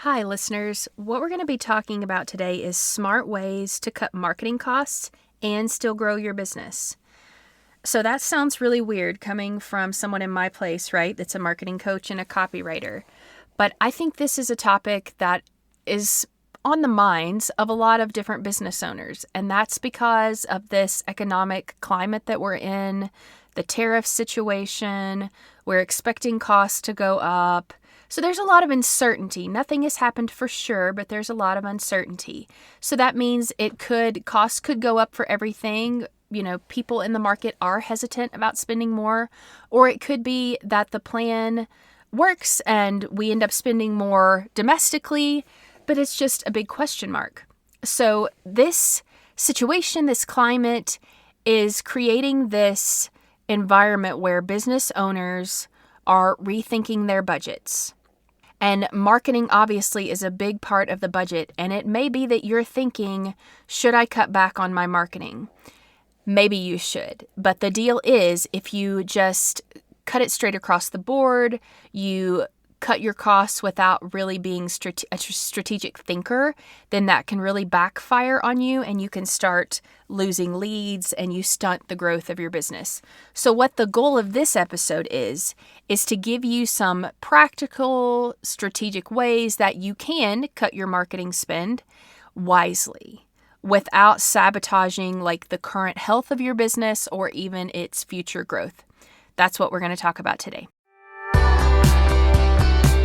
Hi, listeners. What we're going to be talking about today is smart ways to cut marketing costs and still grow your business. So that sounds really weird coming from someone in my place, right? That's a marketing coach and a copywriter. But I think this is a topic that is on the minds of a lot of different business owners. And that's because of this economic climate that we're in, the tariff situation. We're expecting costs to go up. So there's a lot of uncertainty. Nothing has happened for sure, but there's a lot of uncertainty. So that means costs could go up for everything. People in the market are hesitant about spending more, or it could be that the plan works and we end up spending more domestically, but it's just a big question mark. So this situation, this climate is creating this environment where business owners are rethinking their budgets. And marketing obviously is a big part of the budget, and it may be that you're thinking, should I cut back on my marketing? Maybe you should. But the deal is, if you just cut it straight across the board, you cut your costs without really being a strategic thinker, then that can really backfire on you and you can start losing leads and you stunt the growth of your business. So what the goal of this episode is to give you some practical, strategic ways that you can cut your marketing spend wisely without sabotaging the current health of your business or even its future growth. That's what we're going to talk about today.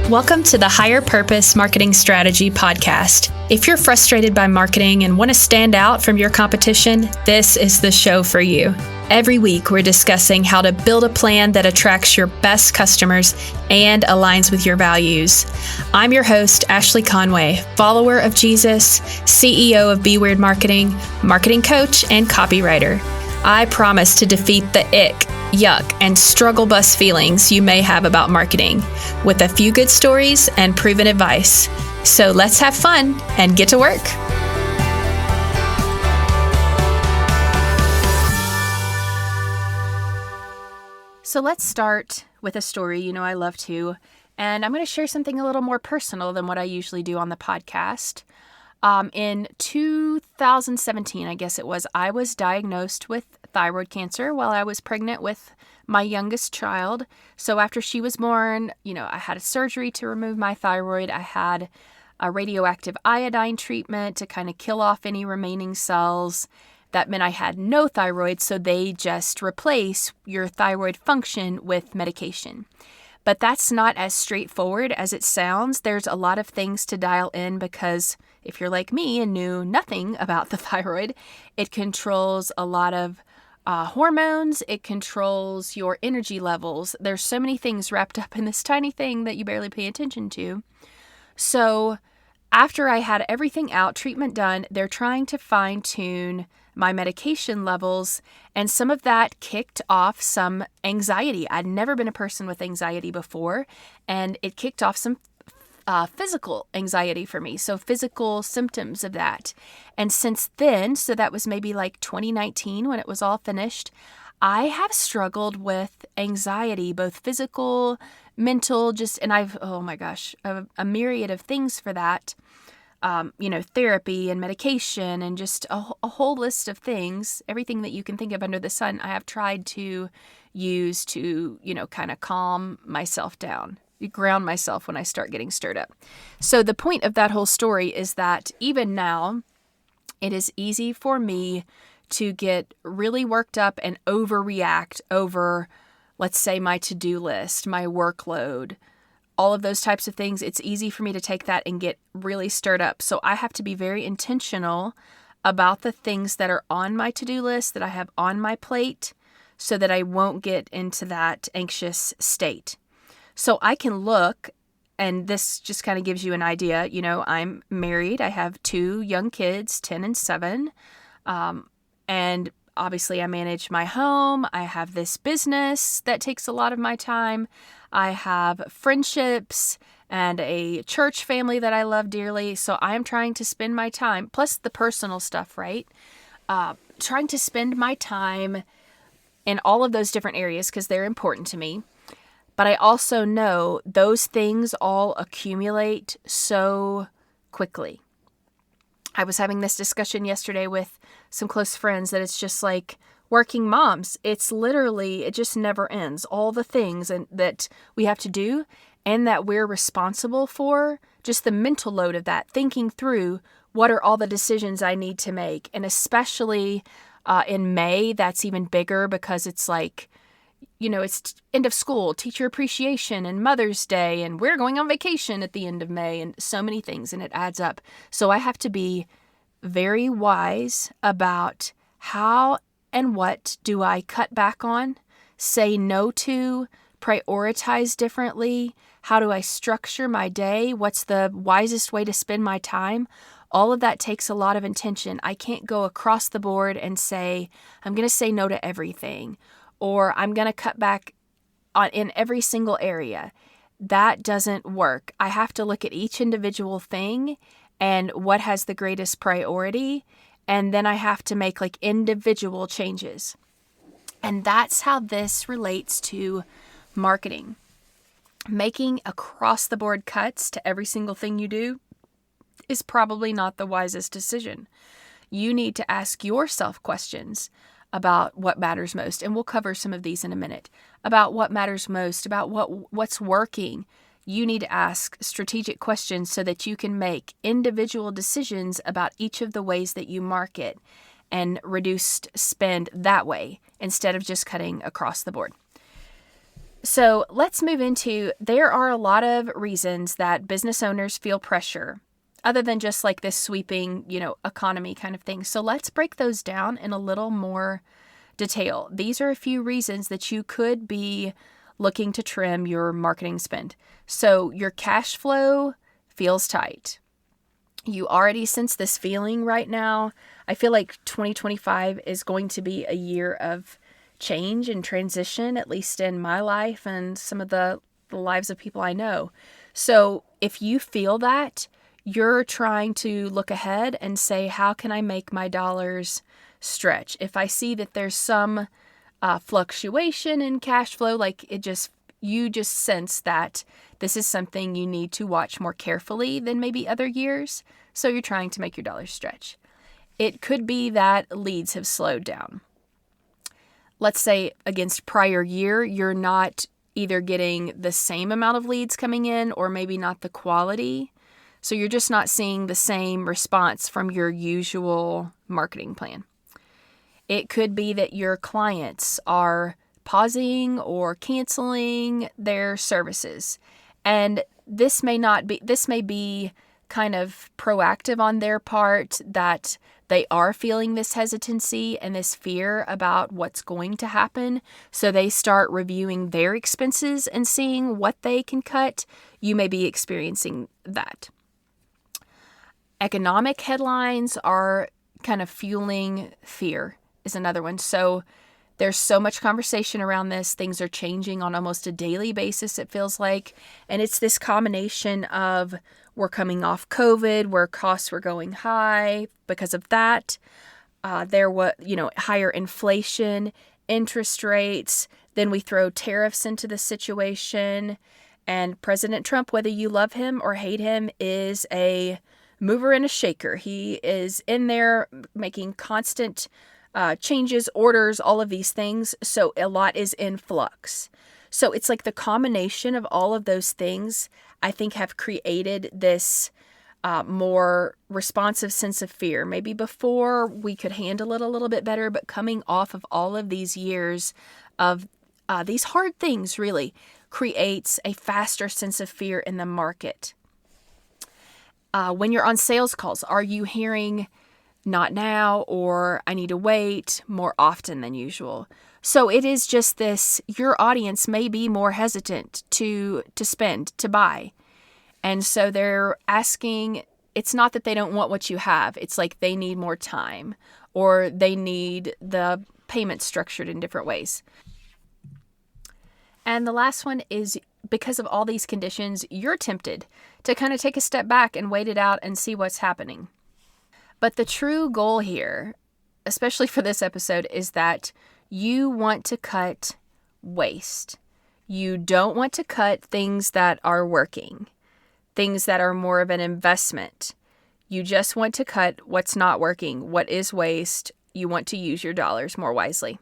Welcome to the Higher Purpose Marketing Strategy Podcast. If you're frustrated by marketing and want to stand out from your competition, this is the show for you. Every week, we're discussing how to build a plan that attracts your best customers and aligns with your values. I'm your host, Ashley Conway, follower of Jesus, CEO of Be Weird Marketing, marketing coach, and copywriter. I promise to defeat the ick, yuck, and struggle bus feelings you may have about marketing with a few good stories and proven advice. So let's have fun and get to work. So let's start with a story. I love to, and I'm going to share something a little more personal than what I usually do on the podcast. In 2017, I guess it was, I was diagnosed with thyroid cancer while I was pregnant with my youngest child. So after she was born, I had a surgery to remove my thyroid. I had a radioactive iodine treatment to kind of kill off any remaining cells. That meant I had no thyroid, so they just replace your thyroid function with medication. But that's not as straightforward as it sounds. There's a lot of things to dial in because if you're like me and knew nothing about the thyroid, it controls a lot of hormones. It controls your energy levels. There's so many things wrapped up in this tiny thing that you barely pay attention to. So after I had everything out, treatment done, they're trying to fine-tune my medication levels, and some of that kicked off some anxiety. I'd never been a person with anxiety before, and it kicked off some physical anxiety for me, so physical symptoms of that. And since then, so that was maybe 2019 when it was all finished, I have struggled with anxiety, both physical, mental, and oh my gosh, a myriad of things for that. Therapy and medication and just a whole list of things, everything that you can think of under the sun, I have tried to use to, kind of calm myself down, ground myself when I start getting stirred up. So the point of that whole story is that even now, it is easy for me to get really worked up and overreact over, let's say, my to-do list, my workload, all of those types of things. It's easy for me to take that and get really stirred up. So I have to be very intentional about the things that are on my to-do list, that I have on my plate, so that I won't get into that anxious state. So I can look, and this just kind of gives you an idea. I'm married. I have 2 young kids, 10 and 7. And obviously I manage my home. I have this business that takes a lot of my time. I have friendships and a church family that I love dearly. So I am trying to spend my time, plus the personal stuff, right? Trying to spend my time in all of those different areas because they're important to me. But I also know those things all accumulate so quickly. I was having this discussion yesterday with some close friends that it's just like working moms. It's literally, it just never ends. All the things that we have to do and that we're responsible for, just the mental load of that, thinking through what are all the decisions I need to make. And especially in May, that's even bigger because it's like, it's end of school, teacher appreciation, and Mother's Day, and we're going on vacation at the end of May, and so many things, and it adds up. So I have to be very wise about how and what do I cut back on, say no to, prioritize differently, how do I structure my day, what's the wisest way to spend my time. All of that takes a lot of intention. I can't go across the board and say, I'm going to say no to everything, or I'm going to cut back in every single area. That doesn't work. I have to look at each individual thing and what has the greatest priority, and then I have to make like individual changes. And that's how this relates to marketing. Making across the board cuts to every single thing you do is probably not the wisest decision. You need to ask yourself questions about what matters most, and we'll cover some of these in a minute, about what matters most, about what's working. You need to ask strategic questions so that you can make individual decisions about each of the ways that you market and reduce spend that way instead of just cutting across the board. So let's move into, there are a lot of reasons that business owners feel pressure other than just like this sweeping, economy kind of thing. So let's break those down in a little more detail. These are a few reasons that you could be looking to trim your marketing spend. So your cash flow feels tight. You already sense this feeling right now. I feel like 2025 is going to be a year of change and transition, at least in my life and some of the lives of people I know. So if you feel that, you're trying to look ahead and say, how can I make my dollars stretch? If I see that there's some fluctuation in cash flow, like you just sense that this is something you need to watch more carefully than maybe other years. So you're trying to make your dollars stretch. It could be that leads have slowed down. Let's say against prior year, you're not either getting the same amount of leads coming in or maybe not the quality. So you're just not seeing the same response from your usual marketing plan. It could be that your clients are pausing or canceling their services. And this may be kind of proactive on their part, that they are feeling this hesitancy and this fear about what's going to happen. So they start reviewing their expenses and seeing what they can cut. You may be experiencing that. Economic headlines are kind of fueling fear is another one. So there's so much conversation around this. Things are changing on almost a daily basis, it feels like. And it's this combination of we're coming off COVID, where costs were going high because of that. There was, higher inflation, interest rates. Then we throw tariffs into the situation. And President Trump, whether you love him or hate him, is a mover and a shaker. He is in there making constant changes, orders, all of these things. So a lot is in flux. So it's like the combination of all of those things, I think, have created this more responsive sense of fear. Maybe before we could handle it a little bit better, but coming off of all of these years of these hard things really creates a faster sense of fear in the market. When you're on sales calls, are you hearing not now or I need to wait more often than usual? So it is just this, your audience may be more hesitant to spend, to buy. And so they're asking, it's not that they don't want what you have. It's like they need more time or they need the payment structured in different ways. And the last one is, because of all these conditions, you're tempted to kind of take a step back and wait it out and see what's happening. But the true goal here, especially for this episode, is that you want to cut waste. You don't want to cut things that are working, things that are more of an investment. You just want to cut what's not working, what is waste. You want to use your dollars more wisely.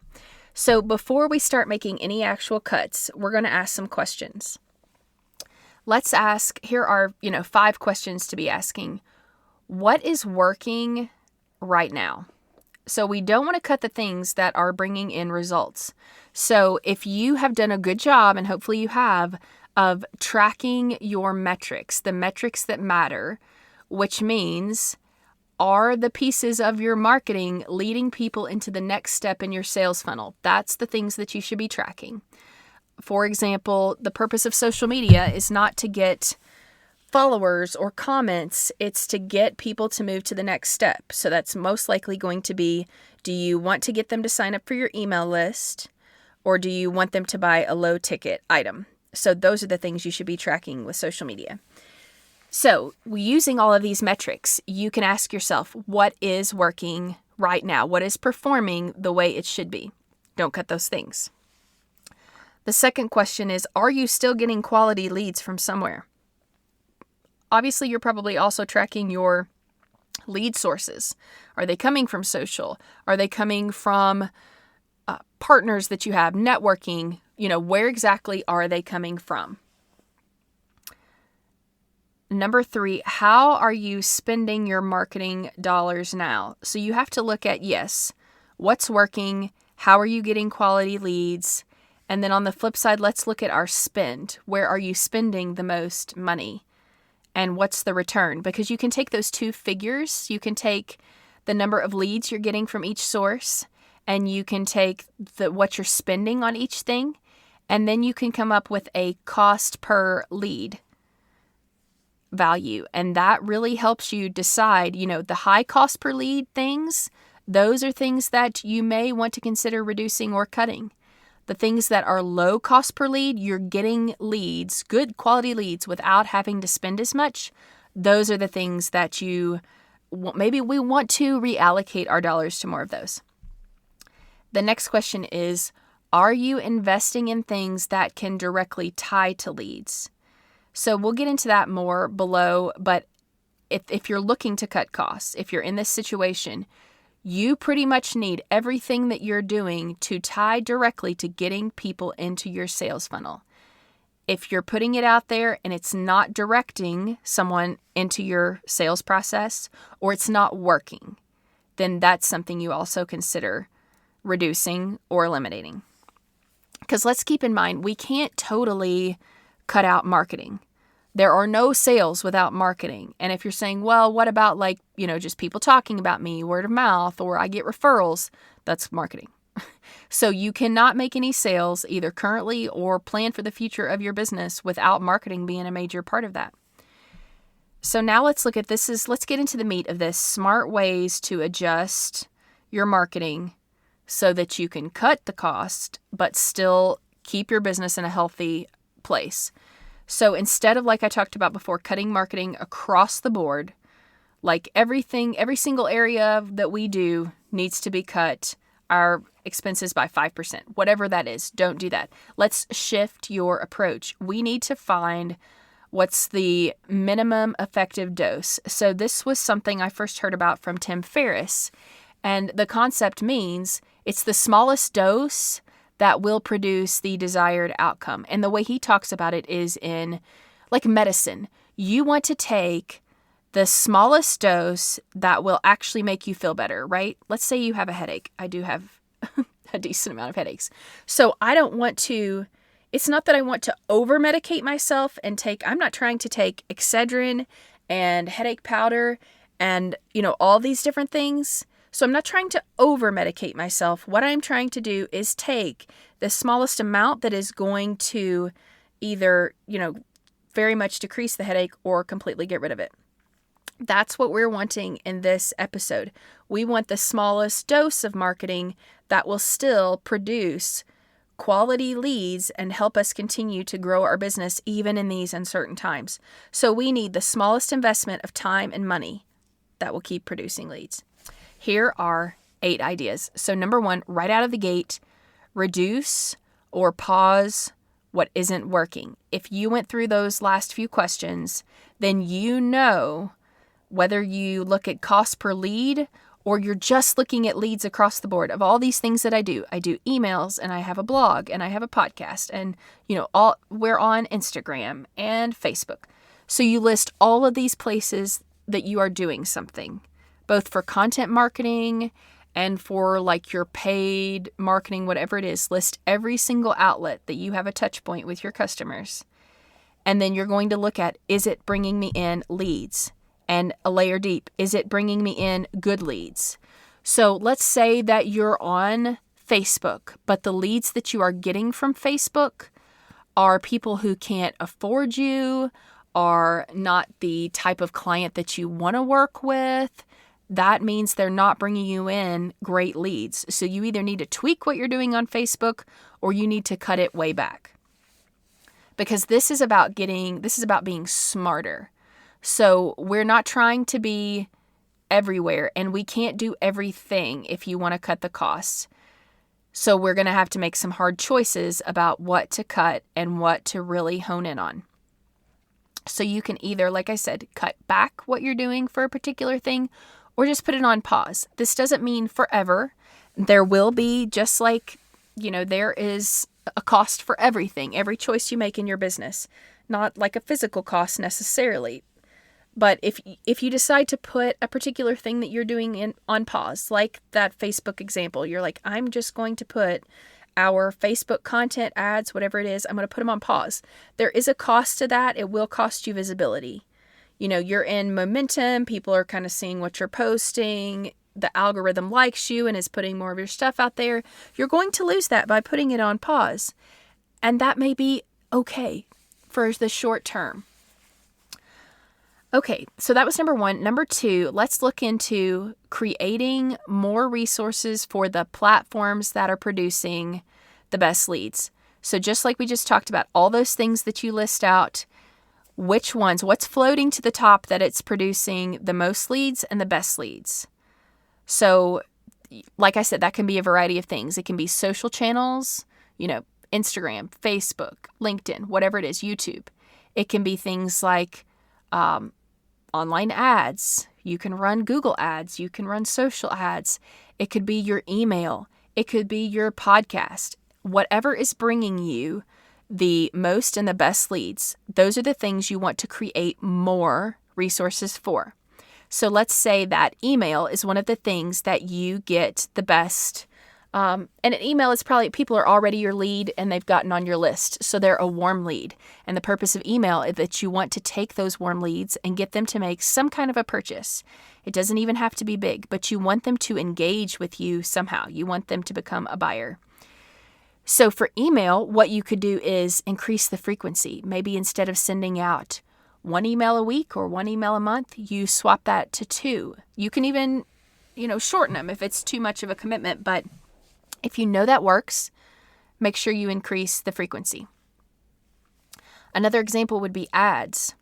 So before we start making any actual cuts, we're going to ask some questions. Let's ask, here are, 5 questions to be asking. What is working right now? So we don't want to cut the things that are bringing in results. So if you have done a good job, and hopefully you have, of tracking your metrics, the metrics that matter, which means, are the pieces of your marketing leading people into the next step in your sales funnel? That's the things that you should be tracking. For example, the purpose of social media is not to get followers or comments. It's to get people to move to the next step. So that's most likely going to be, do you want to get them to sign up for your email list, or do you want them to buy a low ticket item? So those are the things you should be tracking with social media. So using all of these metrics, you can ask yourself, what is working right now? What is performing the way it should be? Don't cut those things. The second question is, are you still getting quality leads from somewhere? Obviously, you're probably also tracking your lead sources. Are they coming from social? Are they coming from partners that you have, networking? Where exactly are they coming from? Number 3, how are you spending your marketing dollars now? So you have to look at, yes, what's working? How are you getting quality leads? And then on the flip side, let's look at our spend. Where are you spending the most money? And what's the return? Because you can take those 2 figures. You can take the number of leads you're getting from each source, and you can take what you're spending on each thing, and then you can come up with a cost per lead value. And that really helps you decide, the high cost per lead things, those are things that you may want to consider reducing or cutting. The things that are low cost per lead, you're getting leads, good quality leads without having to spend as much. Those are the things that maybe we want to reallocate our dollars to more of those. The next question is, are you investing in things that can directly tie to leads? So we'll get into that more below, but if you're looking to cut costs, if you're in this situation, you pretty much need everything that you're doing to tie directly to getting people into your sales funnel. If you're putting it out there and it's not directing someone into your sales process, or it's not working, then that's something you also consider reducing or eliminating. Because let's keep in mind, we can't totally cut out marketing. There are no sales without marketing. And if you're saying, well, what about just people talking about me, word of mouth, or I get referrals, that's marketing. So you cannot make any sales either currently or plan for the future of your business without marketing being a major part of that. So now let's look at let's get into the meat of this, smart ways to adjust your marketing so that you can cut the cost, but still keep your business in a healthy place. So instead of, like I talked about before, cutting marketing across the board, like every single area that we do needs to be cut, our expenses by 5%, whatever that is, don't do that. Let's shift your approach. We need to find what's the minimum effective dose. So this was something I first heard about from Tim Ferriss. And the concept means it's the smallest dose that will produce the desired outcome. And the way he talks about it is in medicine. You want to take the smallest dose that will actually make you feel better, right? Let's say you have a headache. I do have a decent amount of headaches. So it's not that I want to over-medicate myself and I'm not trying to take Excedrin and headache powder and, all these different things. So I'm not trying to over-medicate myself. What I'm trying to do is take the smallest amount that is going to either, very much decrease the headache or completely get rid of it. That's what we're wanting in this episode. We want the smallest dose of marketing that will still produce quality leads and help us continue to grow our business even in these uncertain times. So we need the smallest investment of time and money that will keep producing leads. Here are 8 ideas. So number 1, right out of the gate, reduce or pause what isn't working. If you went through those last few questions, then you know whether you look at cost per lead or you're just looking at leads across the board. Of all these things that I do emails, and I have a blog, and I have a podcast, and we're on Instagram and Facebook. So you list all of these places that you are doing something, both for content marketing and for like your paid marketing, whatever it is. List every single outlet that you have a touch point with your customers. And then you're going to look at, is it bringing me in leads? And a layer deep, is it bringing me in good leads? So let's say that you're on Facebook, but the leads that you are getting from Facebook are people who can't afford you, are not the type of client that you want to work with. That means they're not bringing you in great leads. So you either need to tweak what you're doing on Facebook or you need to cut it way back. Because this is about being smarter. So we're not trying to be everywhere, and we can't do everything if you want to cut the costs. So we're going to have to make some hard choices about what to cut and what to really hone in on. So you can either, like I said, cut back what you're doing for a particular thing or just put it on pause. This doesn't mean forever. There will be, just like, there is a cost for everything, every choice you make in your business, not like a physical cost necessarily. But if you decide to put a particular thing that you're doing on pause, like that Facebook example, you're like, I'm just going to put our Facebook content ads, whatever it is, I'm going to put them on pause. There is a cost to that. It will cost you visibility. You're in momentum. People are kind of seeing what you're posting. The algorithm likes you and is putting more of your stuff out there. You're going to lose that by putting it on pause. And that may be okay for the short term. Okay, so that was number one. Number two, let's look into creating more resources for the platforms that are producing the best leads. So just like we just talked about, all those things that you list out, which ones, what's floating to the top that it's producing the most leads and the best leads. So like I said, that can be a variety of things. It can be social channels, Instagram, Facebook, LinkedIn, whatever it is, YouTube. It can be things like online ads. You can run Google ads. You can run social ads. It could be your email. It could be your podcast. Whatever is bringing you the most and the best leads, those are the things you want to create more resources for. So let's say that email is one of the things that you get the best. And an email is probably, people are already your lead and they've gotten on your list. So they're a warm lead. And the purpose of email is that you want to take those warm leads and get them to make some kind of a purchase. It doesn't even have to be big, but you want them to engage with you somehow. You want them to become a buyer. So for email, what you could do is increase the frequency. Maybe instead of sending out one email a week or one email a month, you swap that to 2. You can even, shorten them if it's too much of a commitment. But if you know that works, make sure you increase the frequency. Another example would be ads.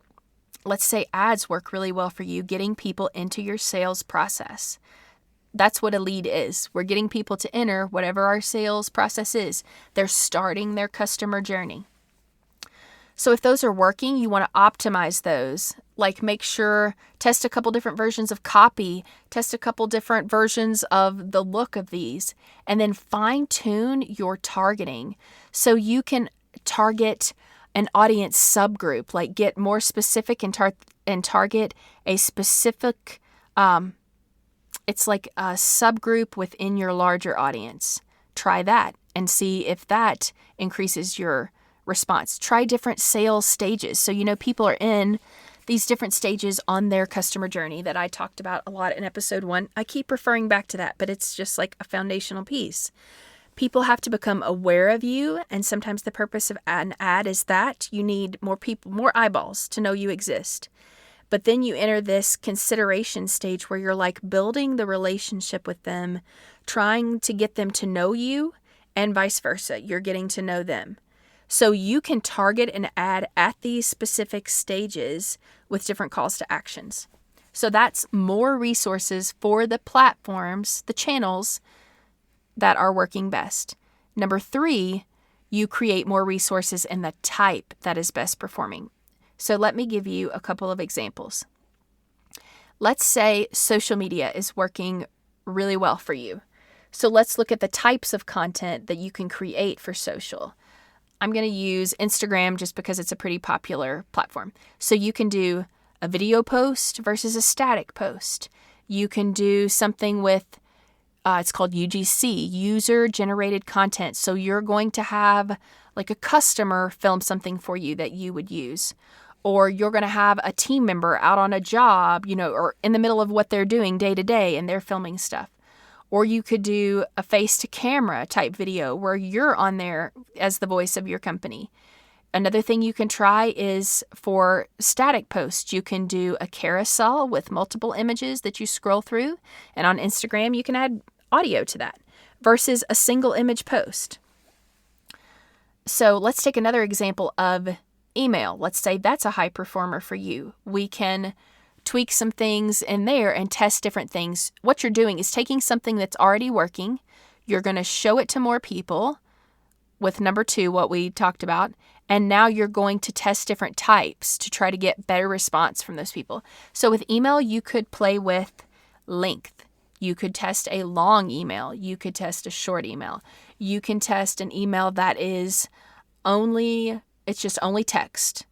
Let's say ads work really well for you, getting people into your sales process. That's what a lead is. We're getting people to enter whatever our sales process is. They're starting their customer journey. So if those are working, you want to optimize those. Like make sure, test a couple different versions of copy, test a couple different versions of the look of these, and then fine tune your targeting so you can target an audience subgroup, like get more specific and target a specific, it's like a subgroup within your larger audience. Try that and see if that increases your response. Try different sales stages. So, people are in these different stages on their customer journey that I talked about a lot in episode 1. I keep referring back to that, but it's just like a foundational piece. People have to become aware of you, and sometimes the purpose of an ad is that you need more people, more eyeballs to know you exist. But then you enter this consideration stage where you're like building the relationship with them, trying to get them to know you, and vice versa. You're getting to know them. So you can target an ad at these specific stages with different calls to actions. So that's more resources for the platforms, the channels that are working best. Number 3, you create more resources in the type that is best performing. So let me give you a couple of examples. Let's say social media is working really well for you. So let's look at the types of content that you can create for social. I'm going to use Instagram just because it's a pretty popular platform. So you can do a video post versus a static post. You can do something with, it's called UGC, user-generated content. So you're going to have like a customer film something for you that you would use. Or you're going to have a team member out on a job, or in the middle of what they're doing day to day and they're filming stuff. Or you could do a face-to-camera type video where you're on there as the voice of your company. Another thing you can try is for static posts. You can do a carousel with multiple images that you scroll through. And on Instagram, you can add audio to that versus a single image post. So let's take another example of email. Let's say that's a high performer for you. We can tweak some things in there and test different things. What you're doing is taking something that's already working. You're going to show it to more people with number 2, what we talked about. And now you're going to test different types to try to get better response from those people. So with email, you could play with length. You could test a long email. You could test a short email. You can test an email that is it's just only text.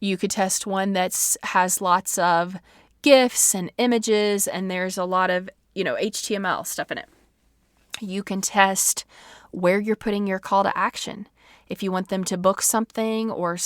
You could test one that has lots of GIFs and images, and there's a lot of, HTML stuff in it. You can test where you're putting your call to action. If you want them to book something or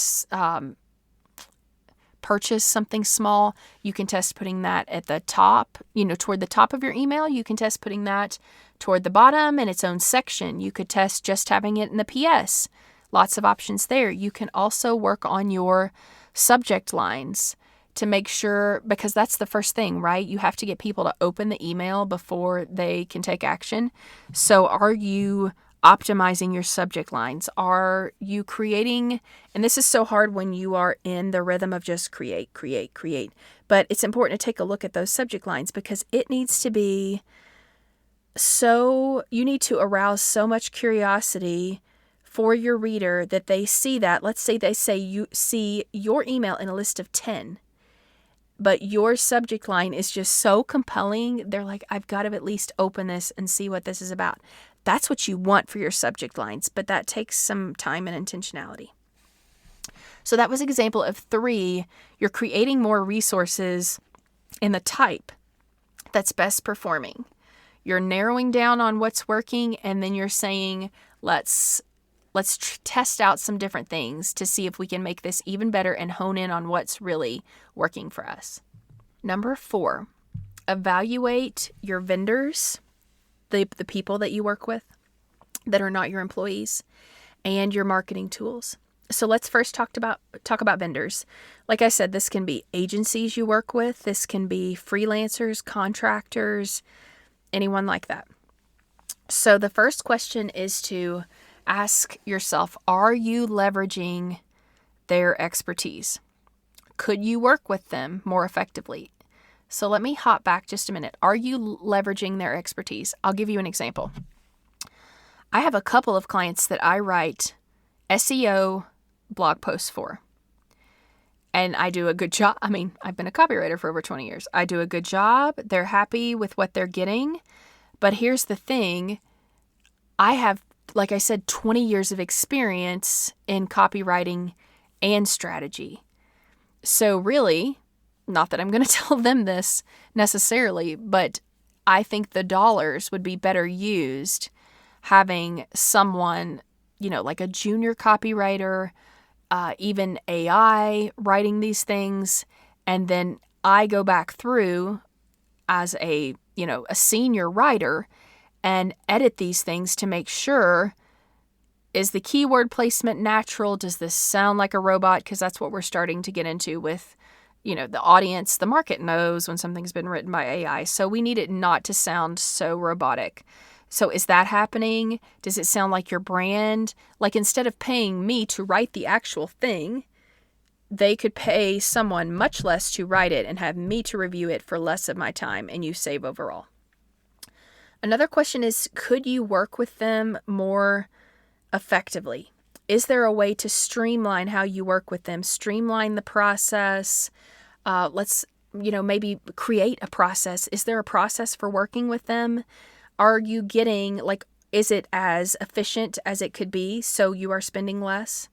purchase something small, you can test putting that at the top, toward the top of your email. You can test putting that toward the bottom in its own section. You could test just having it in the PS. Lots of options there. You can also work on your subject lines to make sure, because that's the first thing, right? You have to get people to open the email before they can take action. So are you optimizing your subject lines? Are you creating, and this is so hard when you are in the rhythm of just create, but it's important to take a look at those subject lines because it needs to be you need to arouse so much curiosity for your reader that they see that. Let's say they say you see your email in a list of 10, but your subject line is just so compelling. They're like, I've got to at least open this and see what this is about. That's what you want for your subject lines, but that takes some time and intentionality. So that was an example of 3. You're creating more resources in the type that's best performing. You're narrowing down on what's working, and then you're saying, let's test out some different things to see if we can make this even better and hone in on what's really working for us. Number 4, evaluate your vendors, the people that you work with that are not your employees, and your marketing tools. So let's first talk about vendors. Like I said, this can be agencies you work with. This can be freelancers, contractors, anyone like that. So the first question is to ask yourself, are you leveraging their expertise? Could you work with them more effectively? So let me hop back just a minute. Are you leveraging their expertise? I'll give you an example. I have a couple of clients that I write SEO blog posts for. And I do a good job. I mean, I've been a copywriter for over 20 years. I do a good job. They're happy with what they're getting. But here's the thing. I have, like I said, 20 years of experience in copywriting and strategy. So really, not that I'm going to tell them this necessarily, but I think the dollars would be better used having someone, like a junior copywriter, even AI writing these things. And then I go back through as a senior writer and edit these things to make sure, is the keyword placement natural? Does this sound like a robot? Because that's what we're starting to get into with, the audience. The market knows when something's been written by AI. So we need it not to sound so robotic. So is that happening? Does it sound like your brand? Like instead of paying me to write the actual thing, they could pay someone much less to write it and have me to review it for less of my time, and you save overall. Another question is, could you work with them more effectively? Is there a way to streamline how you work with them? Streamline the process. Let's, maybe create a process. Is there a process for working with them? Are you getting, is it as efficient as it could be so you are spending less?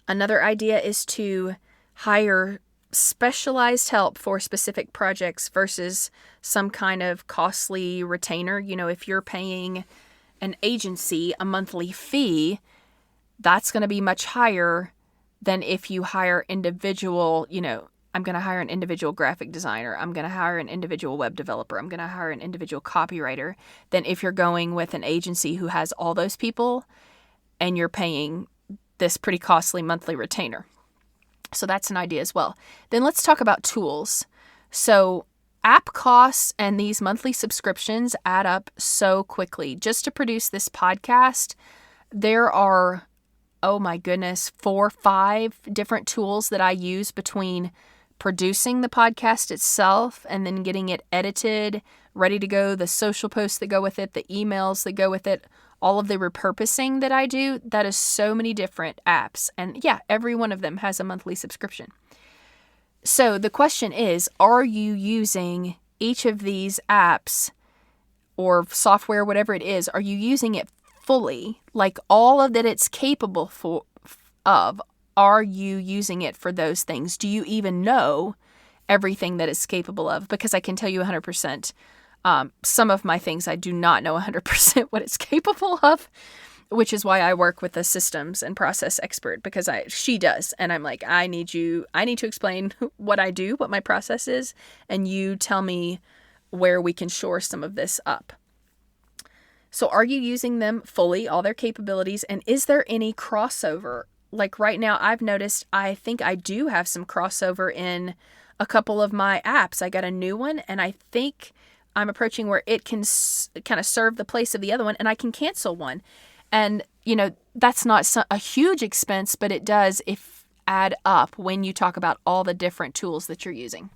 Another idea is to hire specialized help for specific projects versus some kind of costly retainer. If you're paying an agency a monthly fee, that's going to be much higher than if you hire individual, I'm going to hire an individual graphic designer. I'm going to hire an individual web developer. I'm going to hire an individual copywriter than if you're going with an agency who has all those people and you're paying this pretty costly monthly retainer. So that's an idea as well. Then let's talk about tools. So app costs and these monthly subscriptions add up so quickly. Just to produce this podcast, there are, oh my goodness, 4 or 5 different tools that I use between producing the podcast itself and then getting it edited, ready to go, the social posts that go with it, the emails that go with it, all of the repurposing that I do. That is so many different apps. And yeah, every one of them has a monthly subscription. So the question is, are you using each of these apps or software, whatever it is, are you using it fully? Like all of that it's capable of, are you using it for those things? Do you even know everything that it's capable of? Because I can tell you 100%. Some of my things I do not know 100% what it's capable of, which is why I work with a systems and process expert, because she does. And I'm like, I need to explain what I do, what my process is, and you tell me where we can shore some of this up. So are you using them fully, all their capabilities? And is there any crossover? Like right now, I've noticed, I think I do have some crossover in a couple of my apps. I got a new one, and I think I'm approaching where it can kind of serve the place of the other one, and I can cancel one. And, that's not a huge expense, but it does add up when you talk about all the different tools that you're using.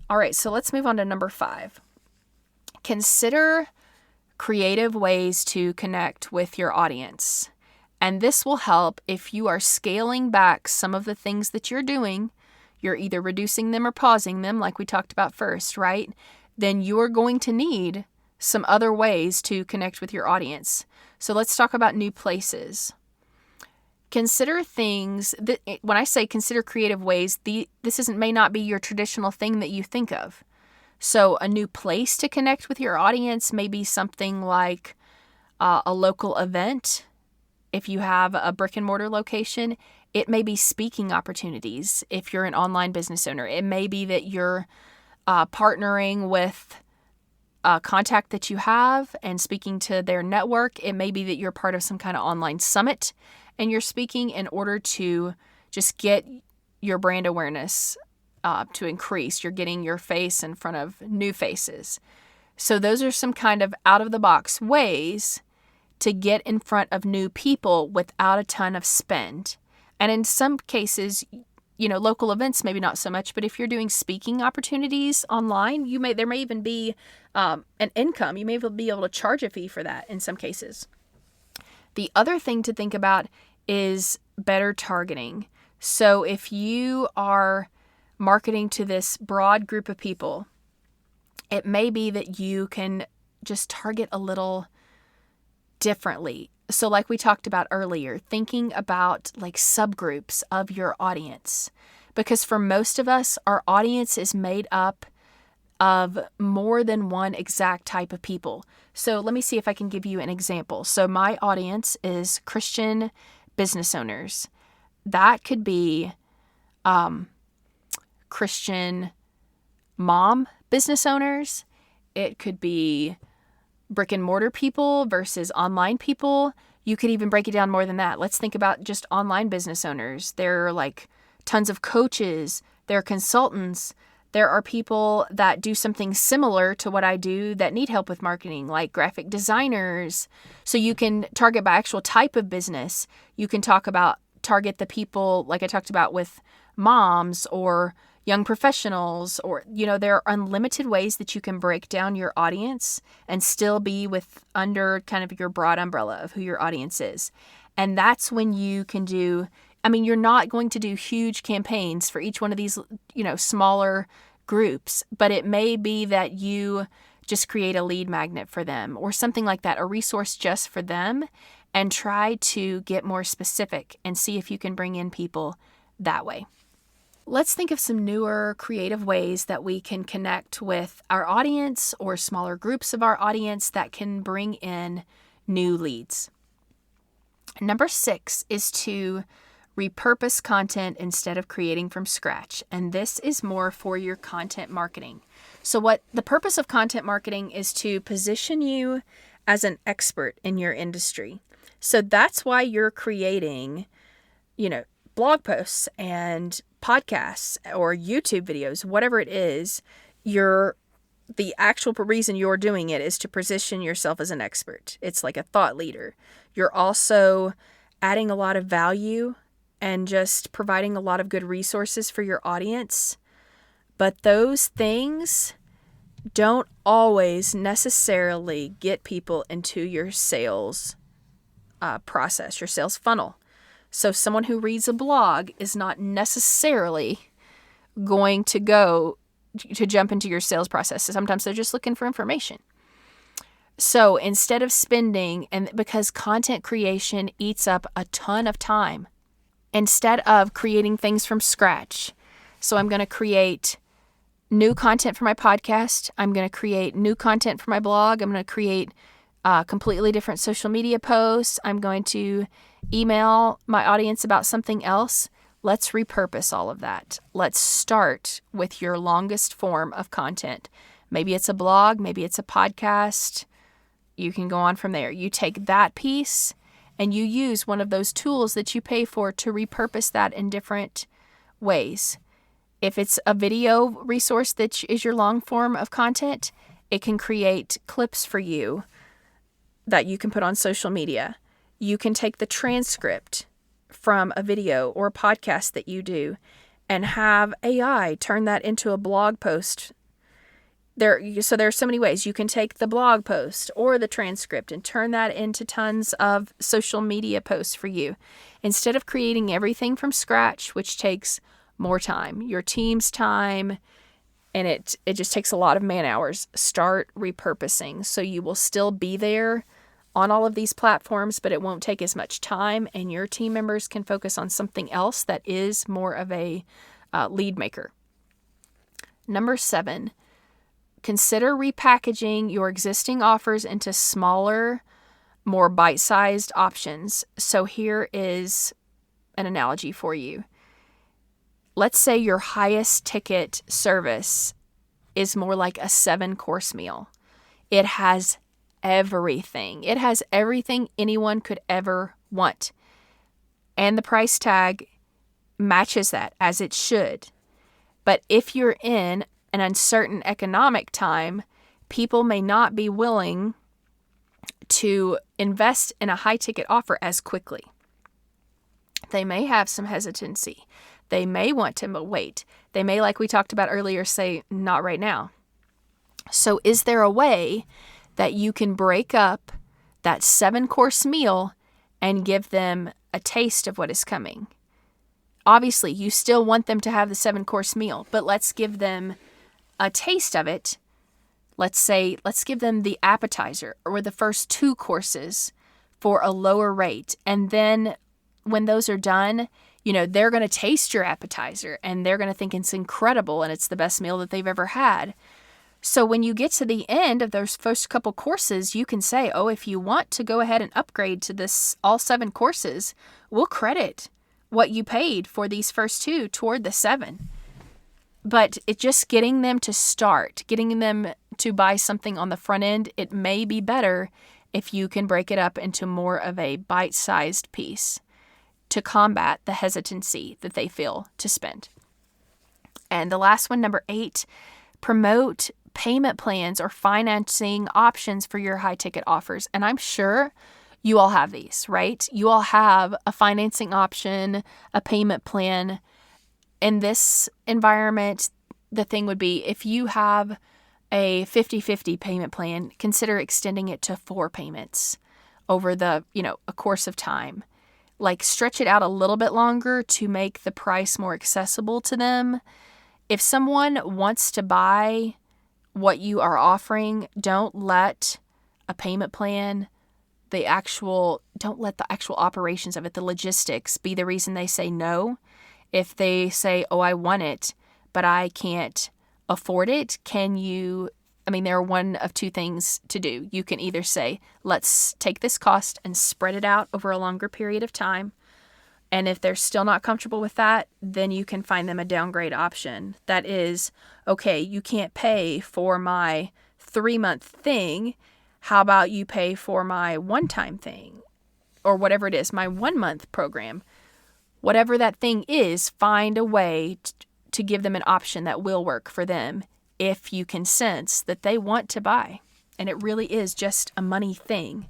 All right, so let's move on to number 5. Consider creative ways to connect with your audience. And this will help if you are scaling back some of the things that you're doing. You're either reducing them or pausing them, like we talked about first, right? Then you're going to need some other ways to connect with your audience. So let's talk about new places. Consider things that, when I say consider creative ways, this may not be your traditional thing that you think of. So a new place to connect with your audience may be something like a local event. If you have a brick and mortar location, it may be speaking opportunities. If you're an online business owner, it may be that you're partnering with a contact that you have and speaking to their network. It may be that you're part of some kind of online summit and you're speaking in order to just get your brand awareness to increase. You're getting your face in front of new faces. So those are some kind of out-of-the-box ways to get in front of new people without a ton of spend. And in some cases, local events, maybe not so much, but if you're doing speaking opportunities online, there may even be an income. You may be able to charge a fee for that in some cases. The other thing to think about is better targeting. So if you are marketing to this broad group of people, it may be that you can just target a little differently. So like we talked about earlier, thinking about like subgroups of your audience, because for most of us, our audience is made up of more than one exact type of people. So let me see if I can give you an example. So my audience is Christian business owners. That could be Christian mom business owners. It could be brick and mortar people versus online people. You could even break it down more than that. Let's think about just online business owners. There are like tons of coaches. There are consultants. There are people that do something similar to what I do that need help with marketing, like graphic designers. So you can target by actual type of business. You can target the people like I talked about with moms or young professionals, or, there are unlimited ways that you can break down your audience and still be under kind of your broad umbrella of who your audience is. And that's when you can do, I mean, you're not going to do huge campaigns for each one of these, smaller groups, but it may be that you just create a lead magnet for them or something like that, a resource just for them, and try to get more specific and see if you can bring in people that way. Let's think of some newer creative ways that we can connect with our audience or smaller groups of our audience that can bring in new leads. Number 6 is to repurpose content instead of creating from scratch. And this is more for your content marketing. So what the purpose of content marketing is to position you as an expert in your industry. So that's why you're creating, blog posts and podcasts or YouTube videos, whatever it is. The actual reason you're doing it is to position yourself as an expert. It's like a thought leader. You're also adding a lot of value and just providing a lot of good resources for your audience. But those things don't always necessarily get people into your sales process, your sales funnel. So someone who reads a blog is not necessarily going to jump into your sales process. So sometimes they're just looking for information. So instead of spending, and because content creation eats up a ton of time, instead of creating things from scratch, so I'm going to create new content for my podcast. I'm going to create new content for my blog. I'm going to create completely different social media posts. I'm going to email my audience about something else. Let's repurpose all of that. Let's start with your longest form of content. Maybe it's a blog, maybe it's a podcast. You can go on from there. You take that piece and you use one of those tools that you pay for to repurpose that in different ways. If it's a video resource that is your long form of content, it can create clips for you that you can put on social media. You can take the transcript from a video or a podcast that you do and have AI turn that into a blog post. So there are so many ways. You can take the blog post or the transcript and turn that into tons of social media posts for you. Instead of creating everything from scratch, which takes more time, your team's time, and it just takes a lot of man hours, start repurposing. So you will still be there on all of these platforms, but it won't take as much time, and your team members can focus on something else that is more of a lead maker. Number 7, consider repackaging your existing offers into smaller, more bite-sized options. So here is an analogy for you. Let's say your highest ticket service is more like a 7-course meal. It has everything. It has everything anyone could ever want. And the price tag matches that, as it should. But if you're in an uncertain economic time, people may not be willing to invest in a high-ticket offer as quickly. They may have some hesitancy. They may want to wait. They may, like we talked about earlier, say, not right now. So is there a way that you can break up that 7-course meal and give them a taste of what is coming? Obviously, you still want them to have the 7-course meal, but let's give them a taste of it. Let's give them the appetizer or the first 2 courses for a lower rate. And then when those are done, they're going to taste your appetizer and they're going to think it's incredible and it's the best meal that they've ever had. So when you get to the end of those first couple courses, you can say, if you want to go ahead and upgrade to this all 7 courses, we'll credit what you paid for these first 2 toward the 7. But it's just getting them to start, getting them to buy something on the front end. It may be better if you can break it up into more of a bite-sized piece to combat the hesitancy that they feel to spend. And the last one, number 8, promote payment plans or financing options for your high-ticket offers. And I'm sure you all have these, right? You all have a financing option, a payment plan. In this environment, the thing would be if you have a 50-50 payment plan, consider extending it to 4 payments over a course of time. like stretch it out a little bit longer to make the price more accessible to them. If someone wants to buy what you are offering, don't let a payment plan, don't let the actual operations of it, the logistics, be the reason they say no. If they say, oh, I want it, but I can't afford it, there are one of two things to do. You can either say, let's take this cost and spread it out over a longer period of time. And if they're still not comfortable with that, then you can find them a downgrade option. That is, okay, you can't pay for my 3-month thing. How about you pay for my one-time thing? Or whatever it is, my 1-month program. Whatever that thing is, find a way to give them an option that will work for them if you can sense that they want to buy. And it really is just a money thing.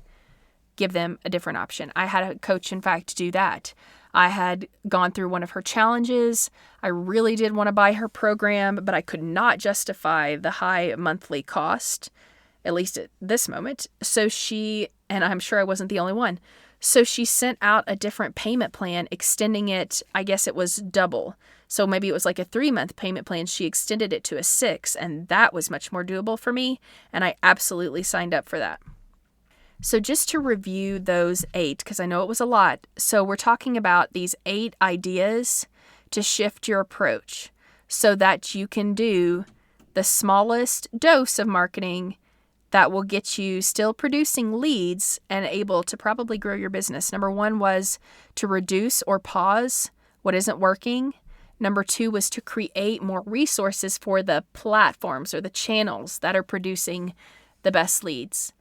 Give them a different option. I had a coach, in fact, do that. I had gone through one of her challenges. I really did want to buy her program, but I could not justify the high monthly cost, at least at this moment. So and I'm sure I wasn't the only one. So she sent out a different payment plan, extending it, I guess it was double. So maybe it was like a 3-month payment plan. She extended it to a 6, and that was much more doable for me. And I absolutely signed up for that. So just to review those 8, because I know it was a lot. So we're talking about these 8 ideas to shift your approach so that you can do the smallest dose of marketing that will get you still producing leads and able to probably grow your business. Number 1 was to reduce or pause what isn't working. Number 2 was to create more resources for the platforms or the channels that are producing the best leads.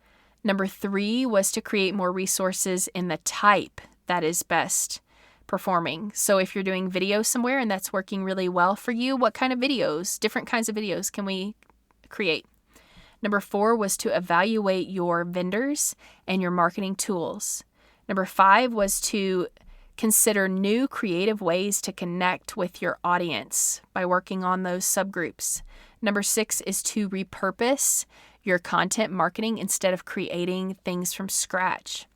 Number 3 was to create more resources in the type that is best performing. So if you're doing video somewhere and that's working really well for you, what kind of videos, different kinds of videos can we create? Number 4 was to evaluate your vendors and your marketing tools. Number 5 was to consider new creative ways to connect with your audience by working on those subgroups. Number 6 is to repurpose your content marketing instead of creating things from scratch.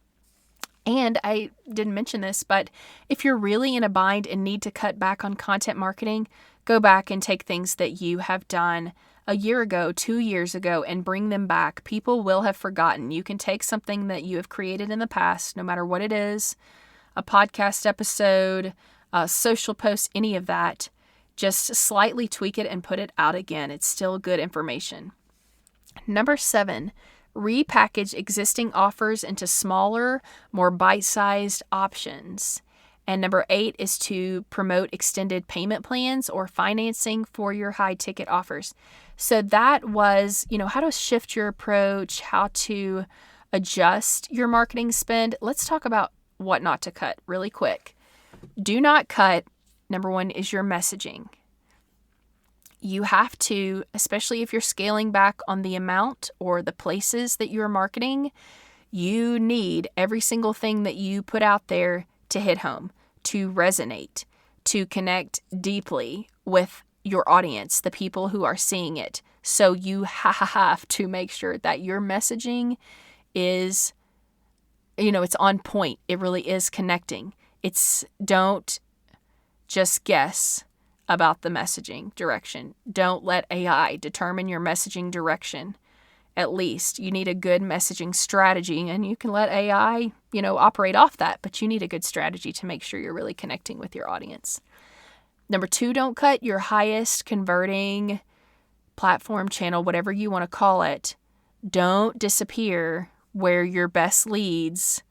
And I didn't mention this, but if you're really in a bind and need to cut back on content marketing, go back and take things that you have done a year ago, 2 years ago, and bring them back. People will have forgotten. You can take something that you have created in the past, no matter what it is, a podcast episode, a social post, any of that, just slightly tweak it and put it out again. It's still good information. Number 7, repackage existing offers into smaller, more bite-sized options. And number 8 is to promote extended payment plans or financing for your high-ticket offers. So that was, how to shift your approach, how to adjust your marketing spend. Let's talk about what not to cut really quick. Do not cut. Number 1 is your messaging. You have to, especially if you're scaling back on the amount or the places that you're marketing, you need every single thing that you put out there to hit home, to resonate, to connect deeply with your audience, the people who are seeing it. So you have to make sure that your messaging is, it's on point. It really is connecting. Don't just guess about the messaging direction. Don't let AI determine your messaging direction. At least you need a good messaging strategy, and you can let AI, operate off that, but you need a good strategy to make sure you're really connecting with your audience. Number 2, don't cut your highest converting platform, channel, whatever you want to call it. Don't disappear where your best leads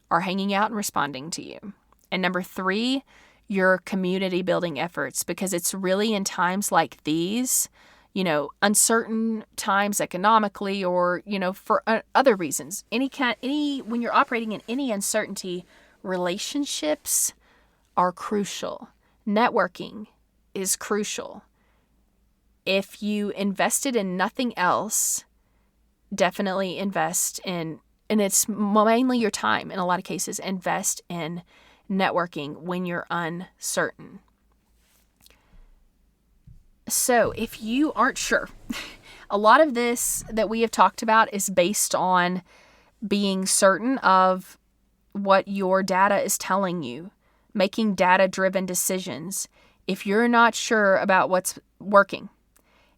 are hanging out and responding to you. And number 3, your community building efforts, because it's really in times like these, uncertain times economically or, for other reasons, when you're operating in any uncertainty, relationships are crucial. Networking is crucial. If you invested in nothing else, definitely invest in, and it's mainly your time in a lot of cases, invest in networking when you're uncertain. So if you aren't sure, a lot of this that we have talked about is based on being certain of what your data is telling you, making data-driven decisions. If you're not sure about what's working,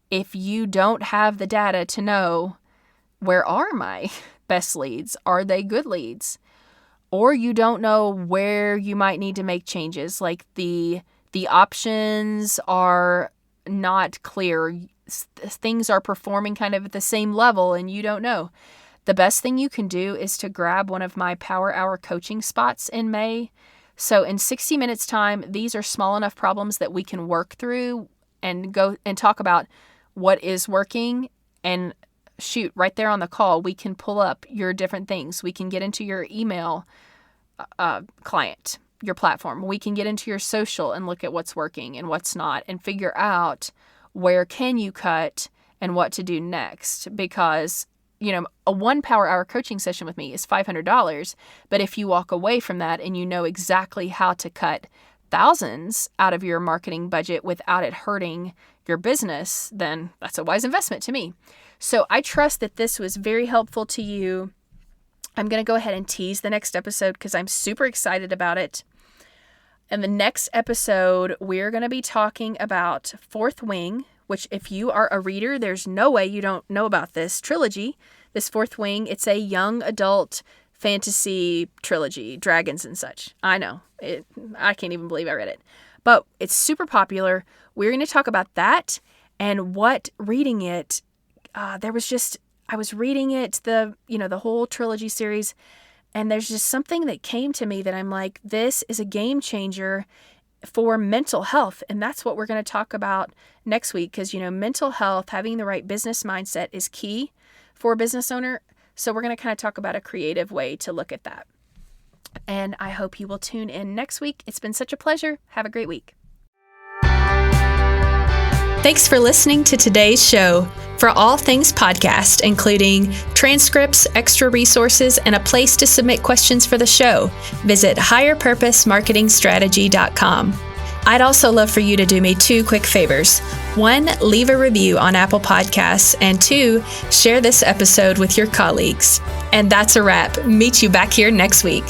if you don't have the data to know where are my best leads, are they good leads, or you don't know where you might need to make changes, like the options are not clear, things are performing kind of at the same level and you don't know. The best thing you can do is to grab one of my Power Hour coaching spots in May. So in 60 minutes time, these are small enough problems that we can work through and go and talk about what is working, and shoot, right there on the call, we can pull up your different things. We can get into your email client, your platform. We can get into your social and look at what's working and what's not and figure out where can you cut and what to do next. Because, you know, a 1 Power Hour coaching session with me is $500. But if you walk away from that and you know exactly how to cut thousands out of your marketing budget without it hurting your business, then that's a wise investment to me. So I trust that this was very helpful to you. I'm going to go ahead and tease the next episode because I'm super excited about it. In the next episode, we're going to be talking about Fourth Wing, which if you are a reader, there's no way you don't know about this trilogy. This Fourth Wing, it's a young adult fantasy trilogy, dragons and such. I know, I can't even believe I read it. But it's super popular. We're going to talk about that and what reading it, I was reading it, the whole trilogy series, and there's just something that came to me that I'm like, this is a game changer for mental health. And that's what we're going to talk about next week because, mental health, having the right business mindset is key for a business owner. So we're going to kind of talk about a creative way to look at that. And I hope you will tune in next week. It's been such a pleasure. Have a great week. Thanks for listening to today's show. For all things podcast, including transcripts, extra resources, and a place to submit questions for the show, visit higherpurposemarketingstrategy.com. I'd also love for you to do me 2 quick favors. 1, leave a review on Apple Podcasts, and 2, share this episode with your colleagues. And that's a wrap. Meet you back here next week.